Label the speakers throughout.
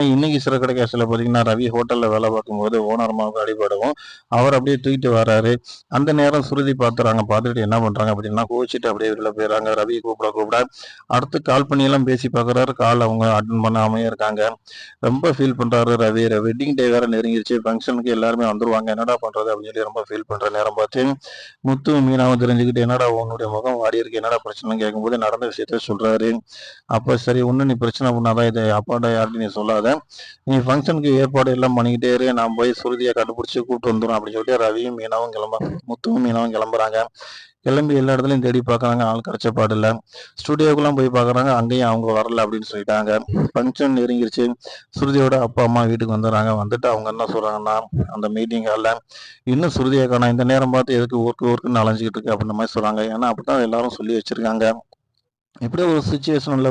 Speaker 1: இன்னைக்கு சிறுகடை கேஸ்ல பார்த்தீங்கன்னா, ரவி ஹோட்டல்ல வேலை பார்க்கும்போது ஓனர் அம்மாவுக்கு அடிபடவும், அவர் அப்படியே தூக்கிட்டு வராரு. அந்த நேரம் சுருதி பார்த்துறாங்க. பார்த்துட்டு என்ன பண்றாங்க அப்படின்னா, கோவிச்சுட்டு அப்படியே வெளில போயிடுறாங்க. ரவி கூப்பிட அடுத்து கால் பண்ணியெல்லாம் பேசி பார்க்குறாரு. கால் அவங்க அட்டெண்ட் பண்ணாமயே இருக்காங்க. ரொம்ப ஃபீல் பண்றாரு ரவி. வெட்டிங் டே வேற நெருங்கிருச்சு. ஃபங்க்ஷனுக்கு எல்லாருமே வந்துருவாங்க. என்னடா பண்றது அப்படின்னு சொல்லி ரொம்ப ஃபீல் பண்ற நேரம் பார்த்து, முத்துவும் மீனாவும் தெரிஞ்சுக்கிட்டு, என்னடா உன்னுடைய முகம் வாடி இருக்கு, என்னடா பிரச்சனைன்னு கேட்கும்போது நடந்த விஷயத்த சொல்றாரு. அப்ப சரி, ஒன்னும் நீ பிரச்சனை பண்ணாதான், இதை அப்பாட்ட யார்கிட்ட நீ சொல்லாத, நீ ஃபங்க்ஷனுக்கு ஏற்பாடு எல்லாம் பண்ணிக்கிட்டே இரு, நான் போய் சுருதியை கண்டுபிடிச்சி கூப்பிட்டு வந்துடும் அப்படின்னு சொல்லிட்டு ரவியும் மீனாவும் முத்துவும் மீனாவும் கிளம்புறாங்க. கிளம்பி எல்லா இடத்துலையும் தேடி பார்க்குறாங்க. ஆள் கிடைச்ச பாடு இல்லை. ஸ்டுடியோக்கெல்லாம் போய் பார்க்குறாங்க. அங்கேயும் அவங்க வரல அப்படின்னு சொல்லிட்டாங்க. ஃபங்க்ஷன் நெருங்கிருச்சு. சுருதியோட அப்பா அம்மா வீட்டுக்கு வந்துடுறாங்க. வந்துட்டு அவங்க என்ன சொல்கிறாங்கன்னா, அந்த மீட்டிங் ஹாலில் இன்னும் சுருதியை காணோம், இந்த நேரம் பார்த்து எதுக்கு ஊருக்குன்னு அலைஞ்சிக்கிட்டு இருக்கு அப்படின்ற மாதிரி சொல்கிறாங்க. ஏன்னா அப்படி தான் எல்லாரும் சொல்லி வச்சுருக்காங்க. இப்படி ஒரு சுச்சுவேஷன்ல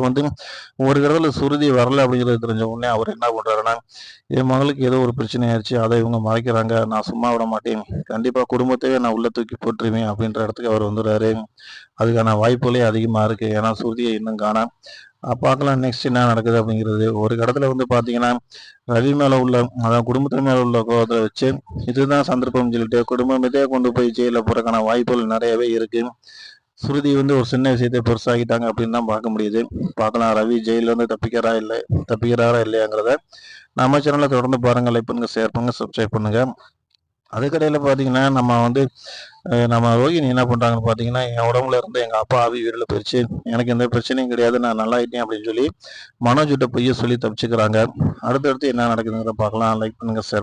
Speaker 1: ஒரு இடத்துல சுருதி வரல அப்படிங்கிறது தெரிஞ்ச உடனே அவர் என்ன பண்றாருன்னா, என் மகளுக்கு ஏதோ ஒரு பிரச்சனை ஆயிடுச்சு, அதை இவங்க மறைக்கிறாங்க, நான் சும்மா விட மாட்டேன், கண்டிப்பா குடும்பத்தையே நான் உள்ள தூக்கி போட்டுருவேன் அப்படின்ற இடத்துக்கு அவர் வந்துடுறாரு. அதுக்கான வாய்ப்புகளே அதிகமா இருக்கு. ஏன்னா சுருதியை இன்னும் காண பார்க்கலாம் நெக்ஸ்ட் என்ன நடக்குது அப்படிங்கிறது. ஒரு இடத்துல பாத்தீங்கன்னா, ரவி மேல உள்ள, அதாவது குடும்பத்து மேல உள்ள கோபத்தை வச்சு இதுதான் சந்தர்ப்பம் சொல்லிட்டு குடும்பத்தையே கொண்டு போய் ஜெயில போறதுக்கான வாய்ப்புகள் நிறையவே இருக்கு. சுருதி ஒரு சின்ன விஷயத்தை பெருசாகிட்டாங்க அப்படின்னு தான் பார்க்க முடியுது. பார்க்கலாம் ரவி ஜெயில தப்பிக்கிறாரா இல்லையாங்கிறத நம்ம சேனல்ல தொடர்ந்து பாருங்க. லைக் பண்ணுங்க, ஷேர் பண்ணுங்க, சப்ஸ்கிரைப் பண்ணுங்க. அதுக்கடையில் பார்த்தீங்கன்னா, நம்ம ரோகிணி என்ன பண்ணுறாங்கன்னு பார்த்தீங்கன்னா, என் உடம்புல இருந்து எங்கள் அப்பா ஆவி உயிரில் போயிடுச்சு, எனக்கு எந்த பிரச்சனையும் கிடையாது, நான் நல்லாயிட்டேன் அப்படின்னு சொல்லி மனோஜ்கிட்ட பொய்ய சொல்லி தப்பிச்சுக்கிறாங்க. அடுத்தடுத்து என்ன நடக்குதுங்கிறத பார்க்கலாம். லைக் பண்ணுங்க, ஷேர்